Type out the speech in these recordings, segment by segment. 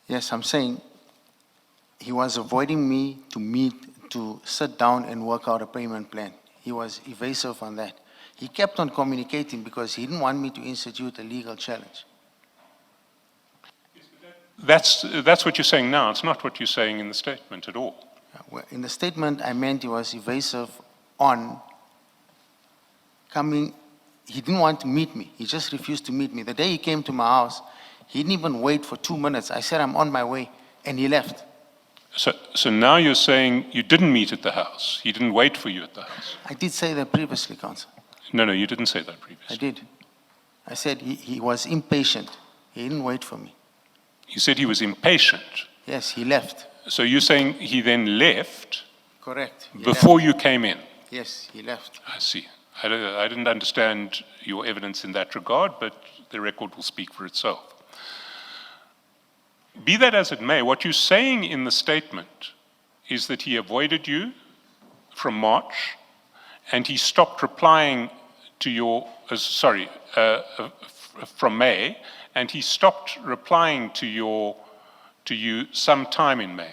Yes, I'm saying he was avoiding me to sit down and work out a payment plan. He was evasive on that. He kept on communicating because he didn't want me to institute a legal challenge. That's what you're saying now. It's not what you're saying in the statement at all. Well, in the statement, I meant he was evasive on coming. He didn't want to meet me. He just refused to meet me. The day he came to my house, he didn't even wait for 2 minutes. I said, I'm on my way, and he left. So now you're saying you didn't meet at the house. He didn't wait for you at the house. I did say that previously, Counsel. No, you didn't say that previously. I did. I said he was impatient. He didn't wait for me. You said he was impatient. Yes, he left. So you're saying he then left? Correct. Before you came in? Yes, he left. I see. I didn't understand your evidence in that regard, but the record will speak for itself. Be that as it may, what you're saying in the statement is that he avoided you from March, and he stopped replying to your, from May, and he stopped replying to you sometime in May.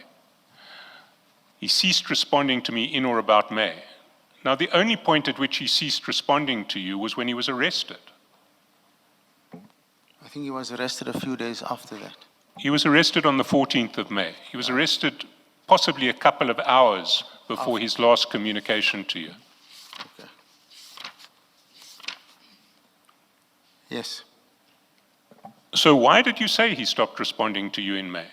He ceased responding to me in or about May. Now, the only point at which he ceased responding to you was when he was arrested. I think he was arrested a few days after that. He was arrested on the 14th of May. He was arrested possibly a couple of hours before his last communication to you. Okay. Yes. So why did you say he stopped responding to you in May?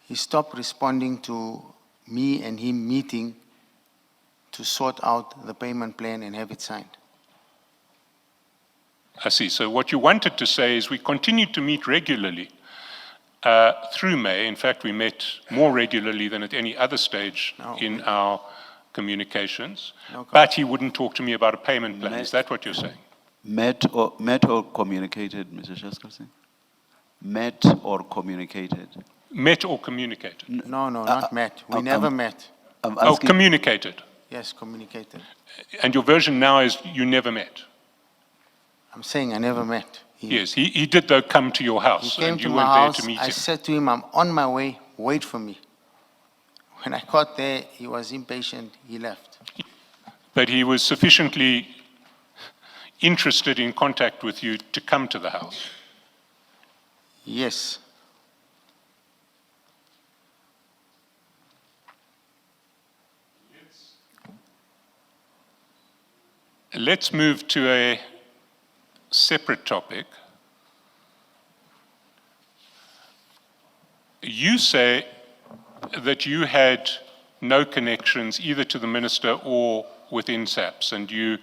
He stopped responding to me and him meeting to sort out the payment plan and have it signed. I see. So what you wanted to say is we continued to meet regularly through May. In fact, we met more regularly than at any other stage in our communications. But he wouldn't talk to me about a payment plan. Is that what you're saying? Met or communicated, Mr. Chaskalson? Met or communicated? Met or communicated? No, not met. We never met. Communicated. Yes, communicated. And your version now is you never met? I'm saying I never met. Yes, he did though come to your house. He came and to you my went house. there to meet I him. said to him, I'm on my way, wait for me. When I got there, he was impatient, he left. But he was sufficiently interested in contact with you to come to the house? Yes. Let's move to a separate topic. You say that you had no connections either to the minister or within SAPS, and you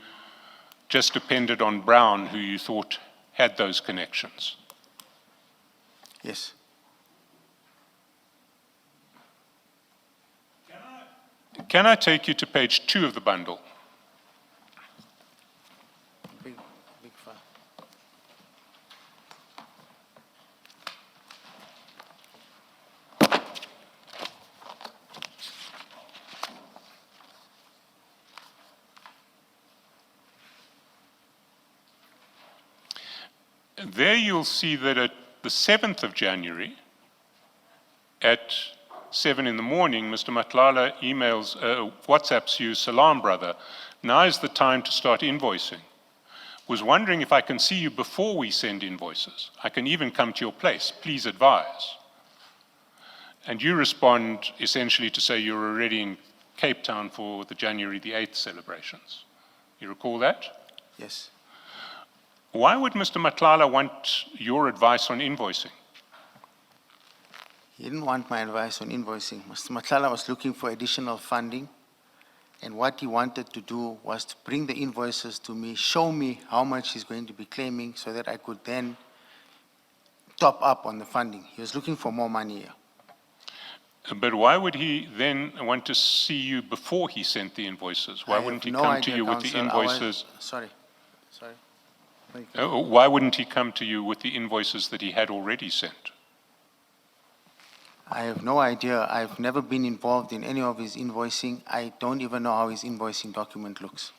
just depended on Brown, who you thought had those connections. Yes. Can I take you to page 2 of the bundle? Big file. There you'll see that at the 7th of January, at 7 in the morning, Mr. Matlala emails, WhatsApps you, "Salam, brother. Now is the time to start invoicing. Was wondering if I can see you before we send invoices. I can even come to your place. Please advise." And you respond essentially to say you're already in Cape Town for the January the 8th celebrations. You recall that? Yes. Why would Mr. Matlala want your advice on invoicing? He didn't want my advice on invoicing. Mr. Matlala was looking for additional funding, and what he wanted to do was to bring the invoices to me, show me how much he's going to be claiming so that I could then top up on the funding. He was looking for more money here. But why would he then want to see you before he sent the invoices? Why wouldn't he come to you with the invoices? Sorry. Why wouldn't he come to you with the invoices that he had already sent? I have no idea. I've never been involved in any of his invoicing. I don't even know how his invoicing document looks.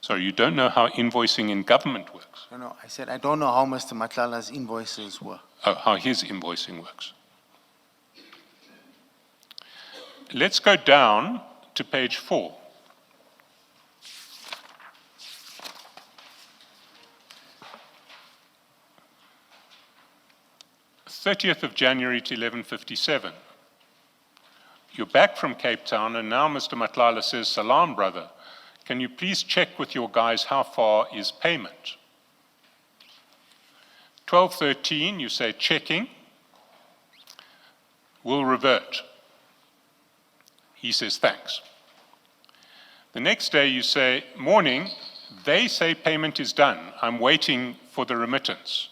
Sorry, you don't know how invoicing in government works? No, I said, I don't know how Mr. Matlala's invoices were. Oh, how his invoicing works. Let's go down to page 4. "30th of January to 11:57. You're back from Cape Town, and now Mr. Matlala says, Salam, brother, can you please check with your guys how far is payment? 12:13, you say checking, will revert. He says thanks. The next day you say, morning, they say payment is done. I'm waiting for the remittance.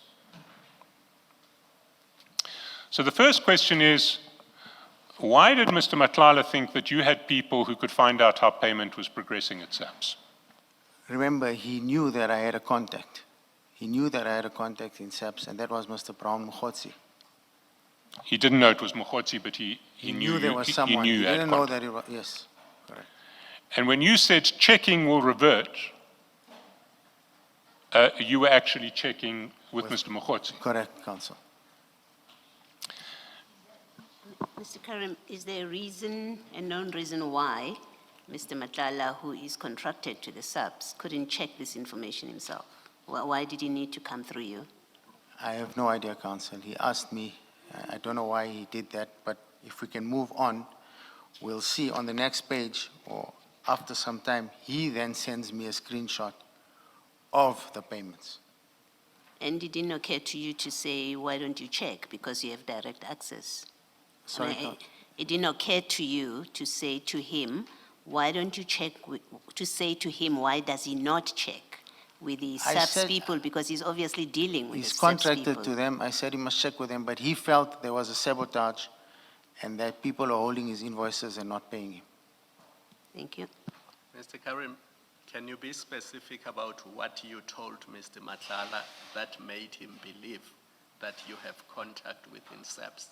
So the first question is, why did Mr. Matlala think that you had people who could find out how payment was progressing at SAPS? Remember, he knew that I had a contact. He knew that I had a contact in SAPS, and that was Mr. Brown Mkhotsi. He didn't know it was Mkhotsi, but he knew there you, was he someone. knew He you had didn't know contact. that it was, yes, correct. And when you said checking will revert, you were actually checking with Mr. Mkhotsi. Correct, Council. Mr. Carrim, is there a reason, a known reason why Mr. Matlala, who is contracted to the SAPS, couldn't check this information himself? Why did he need to come through you? I have no idea, Council. He asked me. I don't know why he did that, but if we can move on, we'll see on the next page, or after some time, he then sends me a screenshot of the payments. And it didn't occur to you to say, why don't you check, because you have direct access? Sorry, And it didn't occur to you to say to him, why don't you check, to say to him, why does he not check with the I SAPS said- people, because he's obviously dealing with He's the SAPS contracted people. to them. I said he must check with them, but he felt there was a sabotage and that people are holding his invoices and not paying him. Thank you. Mr. Carrim, can you be specific about what you told Mr. Matlala that made him believe that you have contact within SAPS?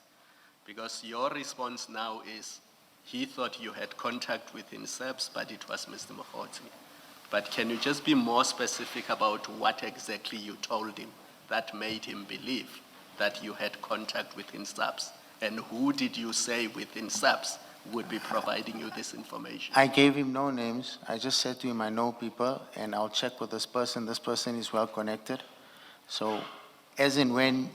Because your response now is he thought you had contact within SAPS, but it was Mr. Mkhotsi. But can you just be more specific about what exactly you told him that made him believe that you had contact within SAPS? And who did you say within SAPS would be providing you this information? I gave him no names. I just said to him, I know people and I'll check with this person. This person is well connected. So as and when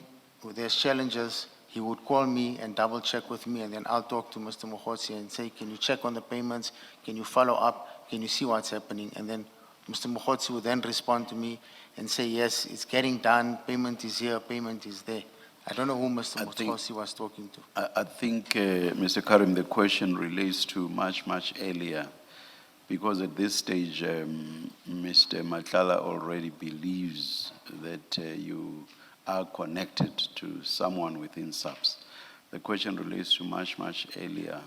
there's challenges, he would call me and double check with me, and then I'll talk to Mr. Mkhotsi and say, can you check on the payments? Can you follow up? Can you see what's happening? And then Mr. Mkhotsi would then respond to me and say, yes, it's getting done. Payment is here. Payment is there. I don't know who Mr. I think- Mkhotsi was talking to. I think, Mr. Karim, the question relates to much, much earlier, because at this stage, Mr. Matlala already believes that you are connected to someone within SAPS. The question relates to much, much earlier,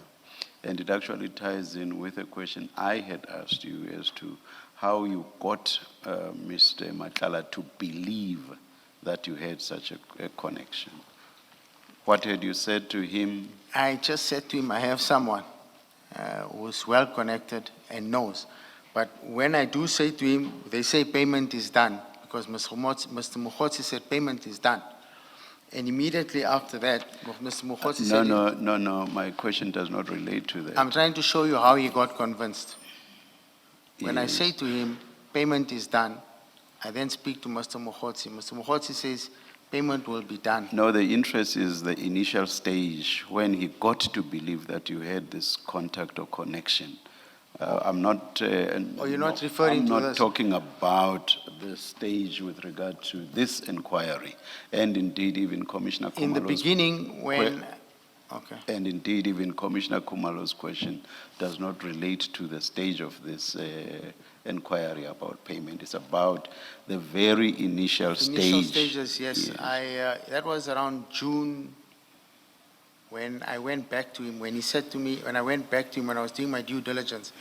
and it actually ties in with a question I had asked you as to how you got Mr. Matlala to believe that you had such a connection. What had you said to him? I just said to him, I have someone who's well connected and knows. But when I do say to him, they say payment is done, because Mr. Mkhotsi said payment is done. And immediately after that, Mr. Mkhotsi said, No, my question does not relate to that. I'm trying to show you how he got convinced. When I Yes. say to him, payment is done, I then speak to Mr. Mkhotsi. Mr. Mkhotsi says, payment will be done. No, the interest is the initial stage when he got to believe that you had this contact or connection. I'm not. Oh, you're not referring to I'm not this? talking about the stage with regard to this inquiry, and indeed even Commissioner In the Khumalo's beginning, when, okay. And indeed, even Commissioner Khumalo's question does not relate to the stage of this inquiry about payment. It's about the very initial stage. Initial stages, yes. That was around June when I went back to him, when he said to me, when I went back to him, when I was doing my due diligence,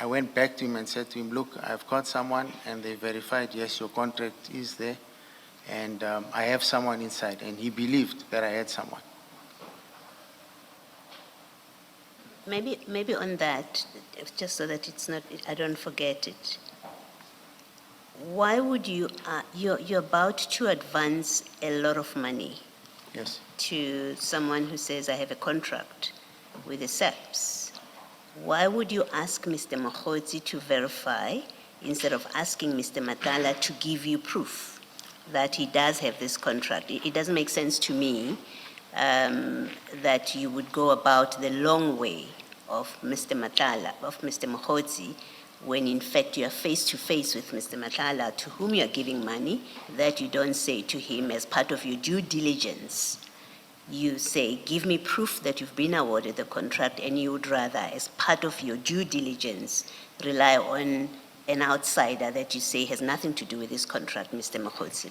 I went back to him and said to him, look, I've got someone, and they verified, yes, your contract is there, and I have someone inside, and he believed that I had someone. Maybe on that, just so that it's not, I don't forget it. why would you, you're about to advance a lot of money Yes. to someone who says, I have a contract with the SAPS. Why would you ask Mr. Mokgotsi to verify instead of asking Mr. Matala to give you proof that he does have this contract? It doesn't make sense to me that you would go about the long way of Mr. Matala, of Mr. Mokgotsi, when in fact you are face to face with Mr. Matala, to whom you are giving money, that you don't say to him as part of your due diligence. You say, give me proof that you've been awarded the contract, and you would rather, as part of your due diligence, rely on an outsider that you say has nothing to do with this contract, Mr. Mokgotsi.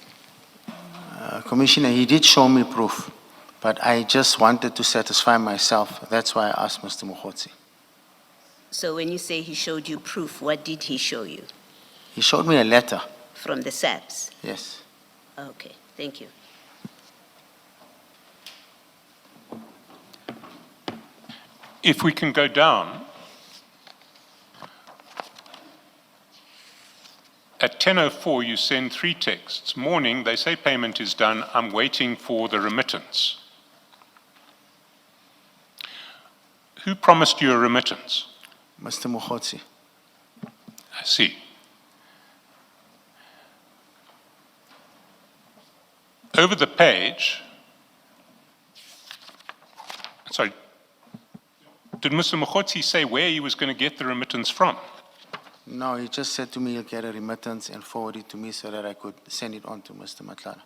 Commissioner, he did show me proof, but I just wanted to satisfy myself. That's why I asked Mr. Mokgotsi. So when you say he showed you proof, what did he show you? He showed me a letter. From the SAPS? Yes. Okay, thank you. If we can go down, at 10:04 you send 3 texts. Morning, they say payment is done, I'm waiting for the remittance. Who promised you a remittance? Mr. Mokgotsi. I see. Over the page, sorry, did Mr. Mokgotsi say where he was going to get the remittance from? No, he just said to me he'll get a remittance and forward it to me so that I could send it on to Mr. Matlala.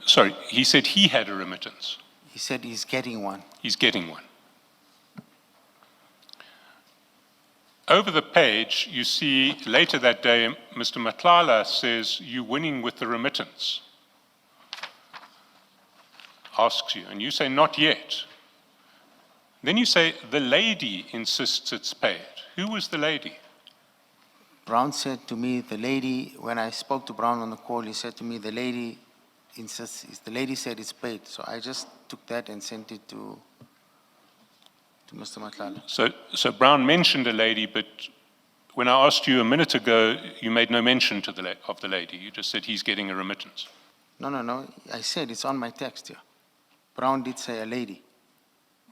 Sorry, he said he had a remittance. He said he's getting one. He's getting one. Over the page, you see later that day, Mr. Matlala says, you're winning with the remittance. Asks you, and you say, not yet. Then you say, the lady insists it's paid. Who was the lady? Brown said to me, the lady, when I spoke to Brown on the call, he said to me, the lady insists, the lady said it's paid. So I just took that and sent it to Mr. Matlala. So Brown mentioned a lady, but when I asked you a minute ago, you made no mention to of the lady. You just said he's getting a remittance. No. I said it's on my text here. Brown did say a lady.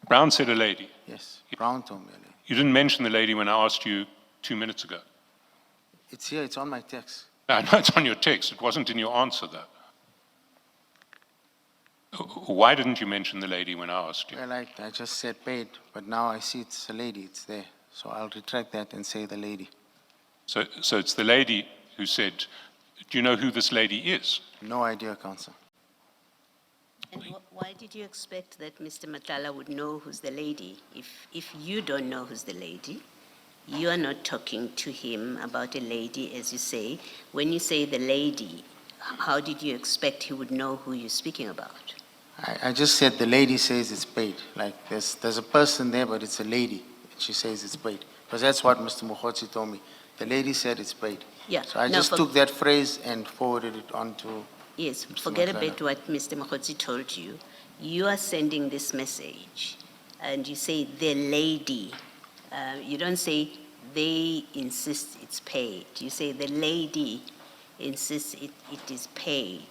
Brown said a lady. Yes, Brown told me a lady. You didn't mention the lady when I asked you 2 minutes ago. It's here, it's on my text. I know it's on your text. It wasn't in your answer, though. Why didn't you mention the lady when I asked you? Well, I just said paid, but now I see it's a lady, it's there. So I'll retract that and say the lady. So it's the lady who said, do you know who this lady is? No idea, Counsel. And why did you expect that Mr. Matala would know who's the lady? If you don't know who's the lady, you are not talking to him about a lady, as you say. When you say the lady, how did you expect he would know who you're speaking about? I just said the lady says it's paid. Like there's a person there, but it's a lady. She says it's paid. Because that's what Mr. Mokgotsi told me. The lady said it's paid. Yeah. So I no, just took that phrase and forwarded it on to Yes, Mr. forget Matlala. about what Mr. Mokgotsi told you. You are sending this message, and you say the lady. You don't say they insist it's paid. You say the lady insists it is paid.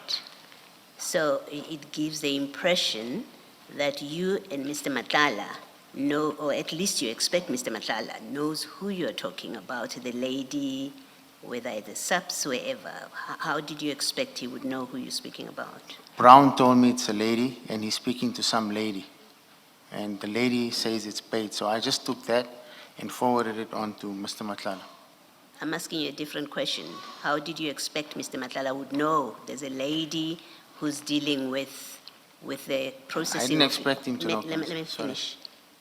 So it gives the impression that you and Mr. Matlala know, or at least you expect Mr. Matlala knows who you're talking about, the lady, whether it's a SAPS, wherever. How did you expect he would know who you're speaking about? Brown told me it's a lady, and he's speaking to some lady. And the lady says it's paid. So I just took that and forwarded it on to Mr. Matlala. I'm asking you a different question. How did you expect Mr. Matlala would know there's a lady who's dealing with the processing? I didn't expect him to know. Let me finish.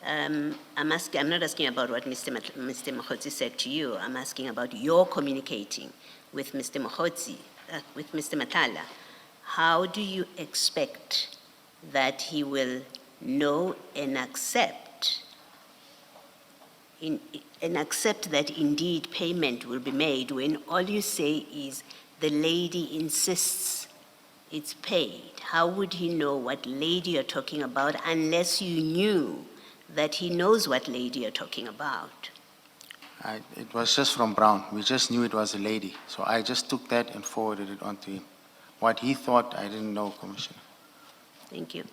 I'm not asking about what Mr. Mokgotsi said to you. I'm asking about your communicating with Mr. Mokgotsi, with Mr. Matlala. How do you expect that he will know and accept that indeed payment will be made when all you say is the lady insists it's paid? How would he know what lady you're talking about unless you knew that he knows what lady you're talking about? It was just from Brown. We just knew it was a lady. So I just took that and forwarded it on to him. What he thought, I didn't know, Commissioner. Thank you.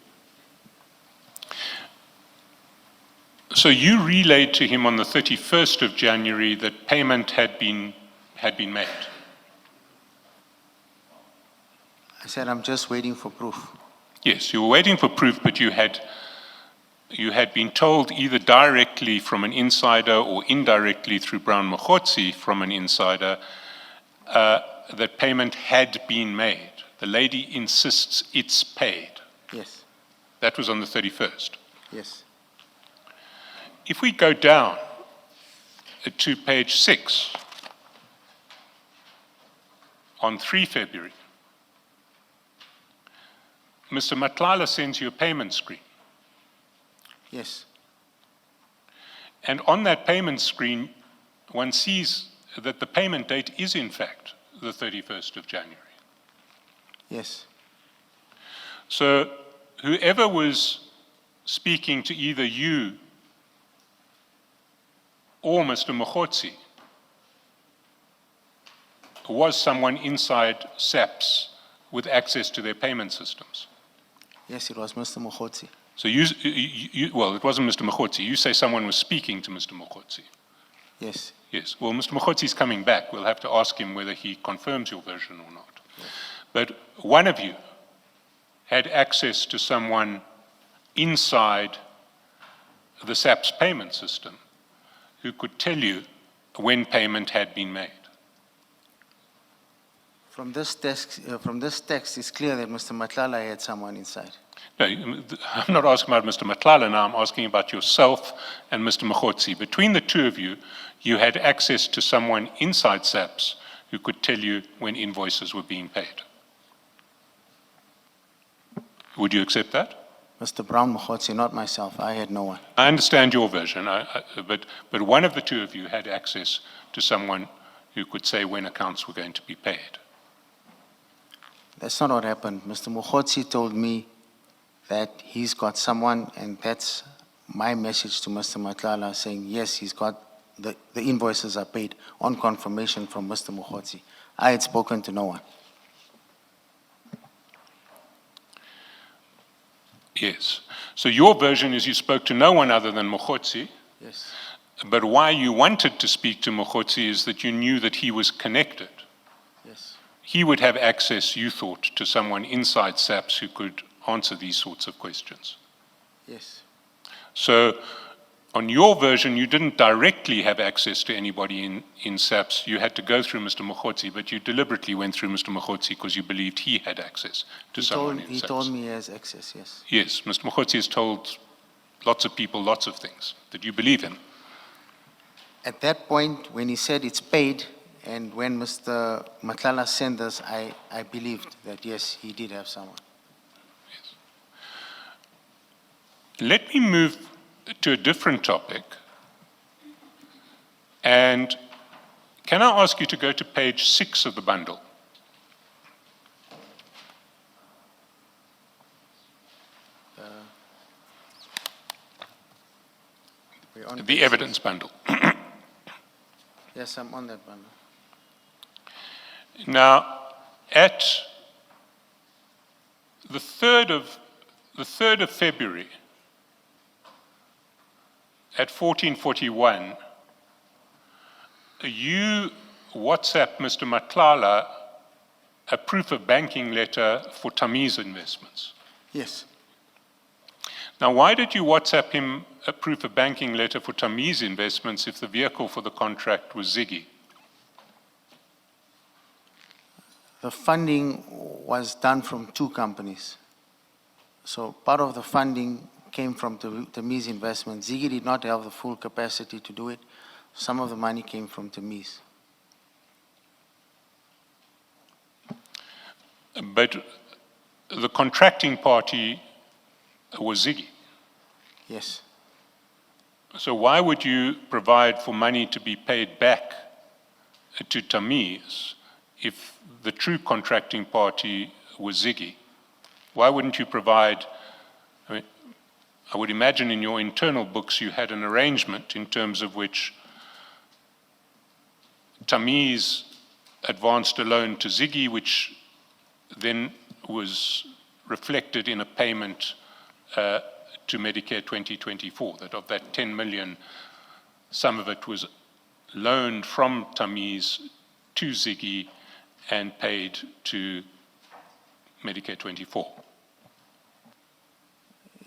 So you relayed to him on the 31st of January that payment had been made. I said, I'm just waiting for proof. Yes, you were waiting for proof, but you had been told either directly from an insider or indirectly through Brown Mokgotsi from an insider that payment had been made. The lady insists it's paid. Yes, That was on the 31st. yes. If we go down to page 6, on 3 February, Mr. Matlala sends you a payment screen. Yes, And on that payment screen, one sees that the payment date is in fact the 31st of January. yes, So whoever was speaking to either you or Mr. Mokgotsi was someone inside SAPS with access to their payment systems. yes, it was Mr. Mokgotsi. So well, it wasn't Mr. Mokgotsi. You say someone was speaking to Mr. Mokgotsi. Yes, Yes, well, Mr. Mokgotsi is coming back. We'll have to ask him whether he confirms your version or not. But one of you had access to someone inside the SAPS payment system who could tell you when payment had been made. from this text, it's clear that Mr. Matlala had someone inside. No, I'm not asking about Mr. Matlala now, I'm asking about yourself and Mr. Mokgotsi. Between the two of you, you had access to someone inside SAPS who could tell you when invoices were being paid. Would you accept that? Mr. Brown Mokgotsi, not myself. I had no one. I understand your version, but one of the two of you had access to someone who could say when accounts were going to be paid. That's not what happened. Mr. Mokgotsi told me that he's got someone, and that's my message to Mr. Matlala, saying, yes, he's got, the invoices are paid on confirmation from Mr. Mokgotsi. I had spoken to no one. Yes. So your version is you spoke to no one other than Mokgotsi, Yes, but why you wanted to speak to Mokgotsi is that you knew that he was connected. yes, He would have access, you thought, to someone inside SAPS who could answer these sorts of questions. yes, So on your version, you didn't directly have access to anybody in SAPS. You had to go through Mr. Mokgotsi, but you deliberately went through Mr. Mokgotsi because you believed he had access to someone in he SAPS. told me he has access, yes. Yes, Mr. Mokgotsi has told lots of people lots of things. Did you believe him? At that point, when he said it's paid, and when Mr. Matlala sent us, I believed that, yes, he did have someone. Let me move to a different topic. And can I ask you to go to page 6 of the bundle? We're on The page evidence bundle. 6. Yes, I'm on that bundle. Now, at the 3rd of February, at 1441, you WhatsApp Mr. Matlala a proof of banking letter for Tamiz Investments. Yes. Now, why did you WhatsApp him a proof of banking letter for Tamiz Investments if the vehicle for the contract was Ziggy? The funding was done from two companies. So part of the funding came from Tamiz Investment. Ziggy did not have the full capacity to do it. Some of the money came from Tamiz. But the contracting party was Ziggy. Yes. So why would you provide for money to be paid back to Tamiz if the true contracting party was Ziggy? Why wouldn't you provide, I would imagine in your internal books you had an arrangement in terms of which Tamiz advanced a loan to Ziggy, which then was reflected in a payment to Medicare 2024, that of that 10 million, some of it was loaned from Tamiz to Ziggy and paid to Medicare 24.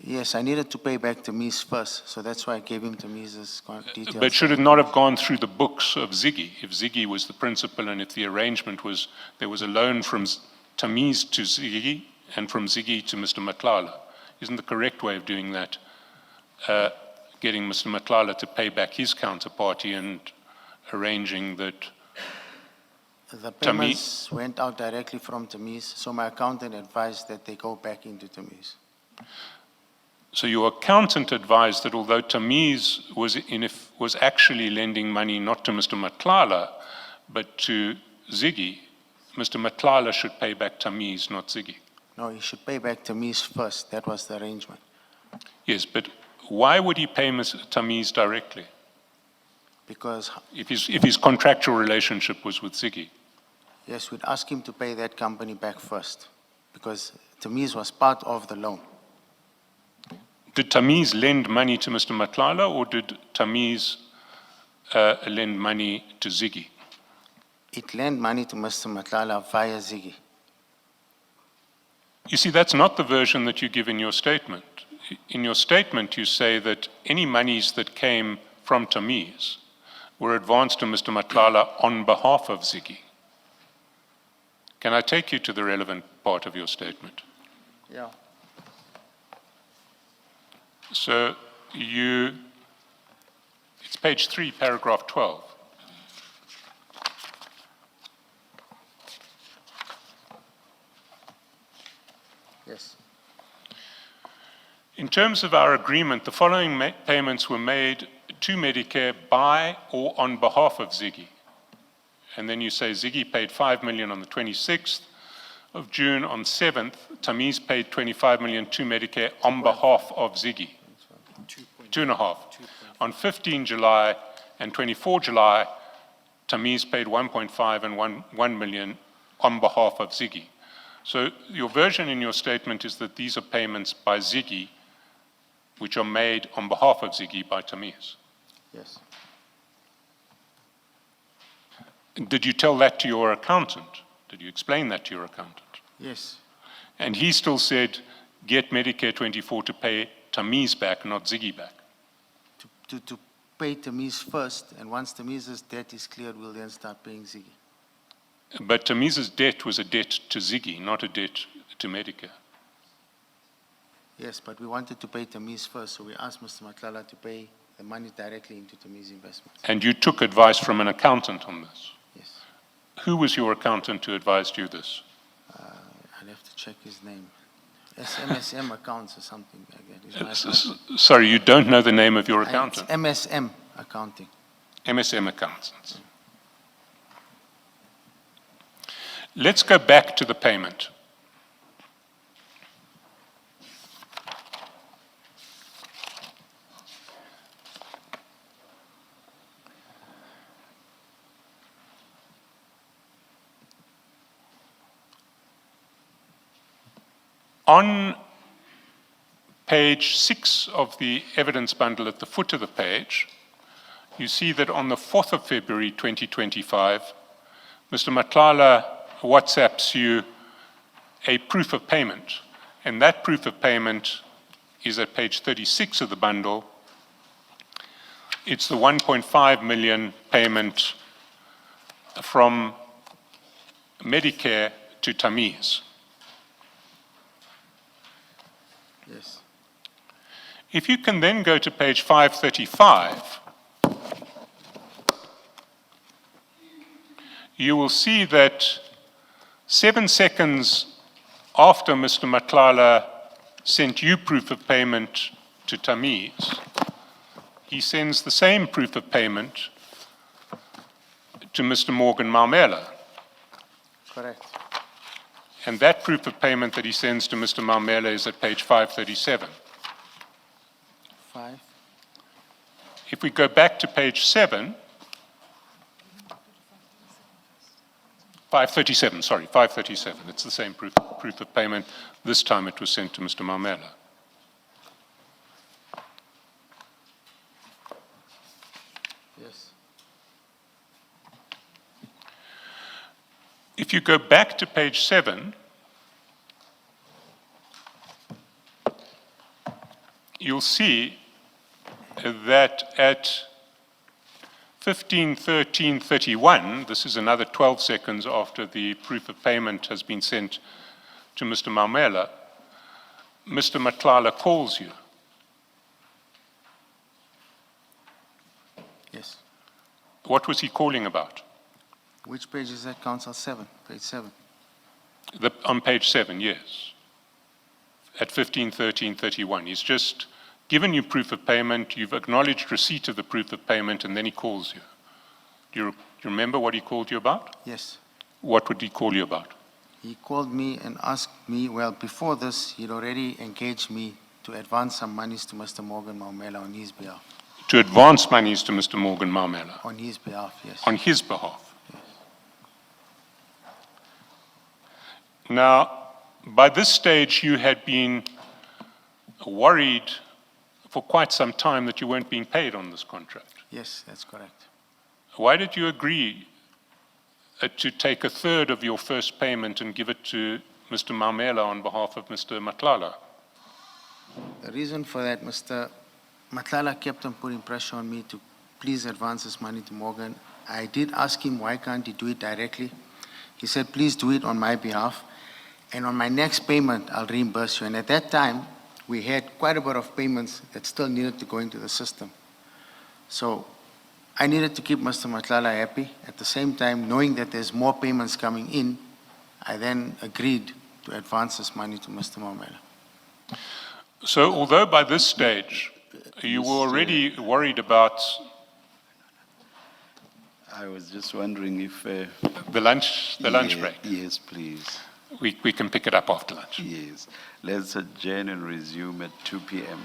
Yes, I needed to pay back Tamiz first, so that's why I gave him Tamiz's details. But should it not have gone through the books of Ziggy? If Ziggy was the principal and if the arrangement was, there was a loan from Tamiz to Ziggy and from Ziggy to Mr. Matlala, isn't the correct way of doing that getting Mr. Matlala to pay back his counterparty and arranging that The payments went out directly from Tamiz, so my accountant advised that they go back into Tamiz. So your accountant advised that although Tamiz was actually lending money not to Mr. Matlala, but to Ziggy, Mr. Matlala should pay back Tamiz, not Ziggy. No, he should pay back Tamiz first. That was the arrangement. Yes, but why would he pay Tamiz directly Because, if his contractual relationship was with Ziggy? yes, we'd ask him to pay that company back first, because Tamiz was part of the loan. Did Tamiz lend money to Mr. Matlala, or did Tamiz lend money to Ziggy? It lent money to Mr. Matlala via Ziggy. You see, that's not the version that you give in your statement. In your statement, you say that any monies that came from Tamiz were advanced to Mr. Matlala on behalf of Ziggy. Can I take you to the relevant part of your statement? Yeah. So it's page 3, paragraph 12. Yes. In terms of our agreement, the following payments were made to Medicare by or on behalf of Ziggy. And then you say Ziggy paid 5 million on the 26th of June. On 7th, Tamiz paid 25 million to Medicare on behalf of Ziggy. 2.5. On 15 July and 24 July, Tamiz paid 1.5 and 1 million on behalf of Ziggy. So your version in your statement is that these are payments by Ziggy, which are made on behalf of Ziggy by Tamiz. Yes. Did you tell that to your accountant? Did you explain that to your accountant? Yes. And he still said, get Medicare 24 to pay Tamiz back, not Ziggy back. To pay Tamiz first, and once Tamiz's debt is cleared, we'll then start paying Ziggy. But Tamiz's debt was a debt to Ziggy, not a debt to Medicare. Yes, but we wanted to pay Tamiz first, so we asked Mr. Matlala to pay the money directly into Tamiz investments. And you took advice from an accountant on this. Yes. Who was your accountant who advised you this? I'll have to check his name. MSM accounts or something like that. Is my accountant. Sorry, you don't know the name of your accountant? It's MSM accounting. MSM accountants. Let's go back to the payment. On page 6 of the evidence bundle at the foot of the page, you see that on the 4th of February 2025, Mr. Matlala WhatsApps you a proof of payment, and that proof of payment is at page 36 of the bundle. It's the 1.5 million payment from Medicare to Tamiz. Yes. If you can then go to page 535, you will see that 7 seconds after Mr. Matlala sent you proof of payment to Tamiz, he sends the same proof of payment to Mr. Morgan Maumela. Correct. And that proof of payment that he sends to Mr. Maumela is at page 537. 5. If we go back to page 7, 537, sorry, 537. It's the same proof of payment. This time it was sent to Mr. Mamela. Yes. If you go back to page 7, you'll see that at 15:13:31, this is another 12 seconds after the proof of payment has been sent to Mr. Mamela, Mr. Matlala calls you. Yes. What was he calling about? Which page is that, Council? 7, page 7. On page 7, yes. At 15:13:31. He's just given you proof of payment, you've acknowledged receipt of the proof of payment, and then he calls you. Do you remember what he called you about? Yes. What would he call you about? He called me and asked me, well, before this, he'd already engaged me to advance some monies to Mr. Morgan Maumela on his behalf. To advance monies to Mr. Morgan Mamela. On his behalf, yes. On his behalf. Now, by this stage, you had been worried for quite some time that you weren't being paid on this contract. Yes, that's correct. Why did you agree to take a third of your first payment and give it to Mr. Mamela on behalf of Mr. Matlala? The reason for that, Mr. Matlala kept on putting pressure on me to please advance this money to Morgan. I did ask him, why can't he do it directly? He said, please do it on my behalf, and on my next payment, I'll reimburse you. And at that time, we had quite a bit of payments that still needed to go into the system. So I needed to keep Mr. Matlala happy. At the same time, knowing that there's more payments coming in, I then agreed to advance this money to Mr. Maumela. So although by this stage, you were already worried about I was just wondering if... the lunch yeah, break. Yes, please. We can pick it up after lunch. Yes. Let's adjourn and resume at 2 p.m.